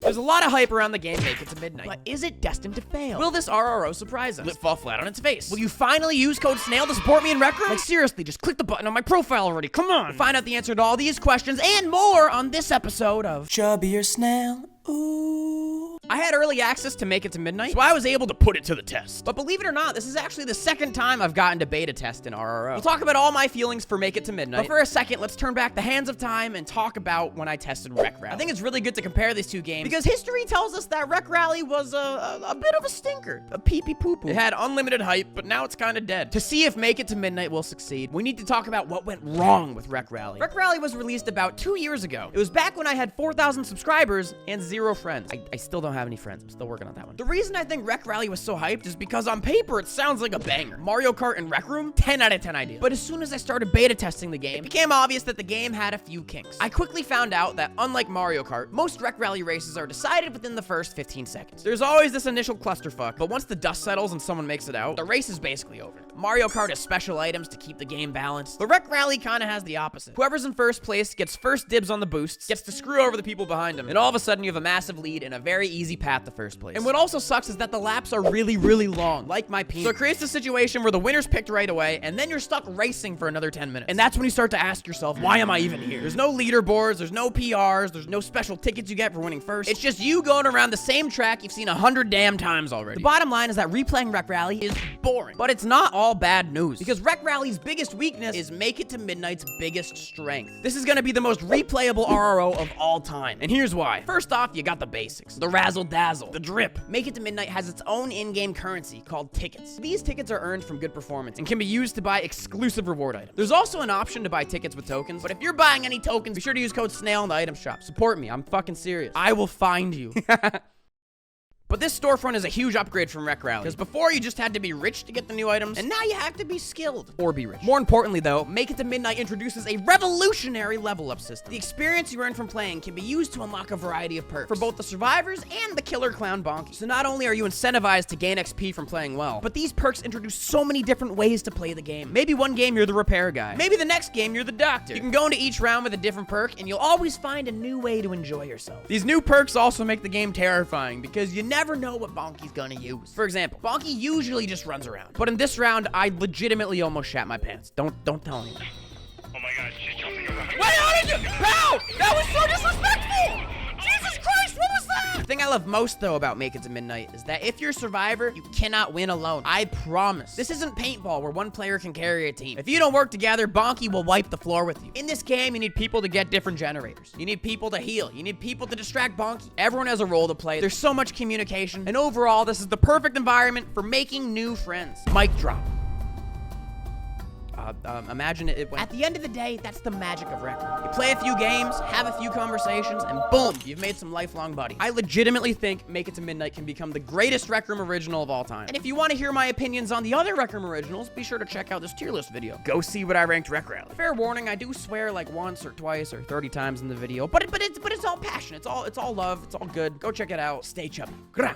There's a lot of hype around the game Make It to Midnight, but is it destined to fail? Will this RRO surprise us? Will it fall flat on its face? Will you finally use code SNAIL to support me in Rec Room? Like seriously, just click the button on my profile already, come on! We'll find out the answer to all these questions and more on this episode of Chubby or Snail, ooh. I had early access to Make It to Midnight, so I was able to put it to the test. But believe it or not, this is actually the second time I've gotten to beta test in RRO. We'll talk about all my feelings for Make It to Midnight, but for a second, let's turn back the hands of time and talk about when I tested Rec Rally. I think it's really good to compare these two games because history tells us that Rec Rally was a bit of a stinker, a pee-pee-poo-poo. It had unlimited hype, but now it's kind of dead. To see if Make It to Midnight will succeed, we need to talk about what went wrong with Rec Rally. Rec Rally was released about 2 years ago. It was back when I had 4,000 subscribers and 0 friends. I still don't have any friends. I'm still working on that one. The reason I think Rec Rally was so hyped is because on paper, it sounds like a banger. Mario Kart and Rec Room, 10 out of 10 idea. But as soon as I started beta testing the game, it became obvious that the game had a few kinks. I quickly found out that unlike Mario Kart, most Rec Rally races are decided within the first 15 seconds. There's always this initial clusterfuck, but once the dust settles and someone makes it out, the race is basically over. Mario Kart has special items to keep the game balanced. The Rec Rally kind of has the opposite. Whoever's in first place gets first dibs on the boosts, gets to screw over the people behind him, and all of a sudden you have a massive lead and a very easy path to first place. And what also sucks is that the laps are really, really long, like my penis. So it creates a situation where the winner's picked right away, and then you're stuck racing for another 10 minutes. And that's when you start to ask yourself, why am I even here? There's no leaderboards, there's no PRs, there's no special tickets you get for winning first. It's just you going around the same track you've seen 100 damn times already. The bottom line is that replaying Rec Rally is boring, but it's not all bad news, because Rec Rally's biggest weakness is Make It to Midnight's biggest strength. This is gonna be the most replayable RRO of all time, and here's why. First off, you got the basics. The razzle dazzle, the drip. Make It to Midnight has its own in-game currency called tickets. These tickets are earned from good performance and can be used to buy exclusive reward items. There's also an option to buy tickets with tokens, but if you're buying any tokens, be sure to use code SNAIL in the item shop. Support me, I'm fucking serious. I will find you. But this storefront is a huge upgrade from Rec Rally, because before you just had to be rich to get the new items, and now you have to be skilled or be rich. More importantly though, Make It to Midnight introduces a revolutionary level up system. The experience you earn from playing can be used to unlock a variety of perks for both the survivors and the killer clown Bonky. So not only are you incentivized to gain XP from playing well, but these perks introduce so many different ways to play the game. Maybe one game you're the repair guy. Maybe the next game you're the doctor. You can go into each round with a different perk, and you'll always find a new way to enjoy yourself. These new perks also make the game terrifying, because you never know what Bonky's gonna use. For example, Bonky usually just runs around, but in this round, I legitimately almost shat my pants. Don't tell anyone. Oh my god, she's jumping around. Wait, how did you? How? That was so disrespectful! Jesus Christ, what was that? The thing I love most, though, about Make It to Midnight is that if you're a survivor, you cannot win alone. I promise. This isn't paintball where one player can carry a team. If you don't work together, Bonky will wipe the floor with you. In this game, you need people to get different generators. You need people to heal. You need people to distract Bonky. Everyone has a role to play. There's so much communication. And overall, this is the perfect environment for making new friends. Mic drop. Imagine it at the end of the day, that's the magic of Rec Room. You play a few games, have a few conversations, and boom, you've made some lifelong buddies. I legitimately think Make It to Midnight can become the greatest Rec Room original of all time. And if you want to hear my opinions on the other Rec Room originals, be sure to check out this tier list video. Go see what I ranked Rec Rally. Fair warning, I do swear like once or twice or 30 times in the video, but it's all passion. It's all love. It's all good. Go check it out. Stay chubby. Gra.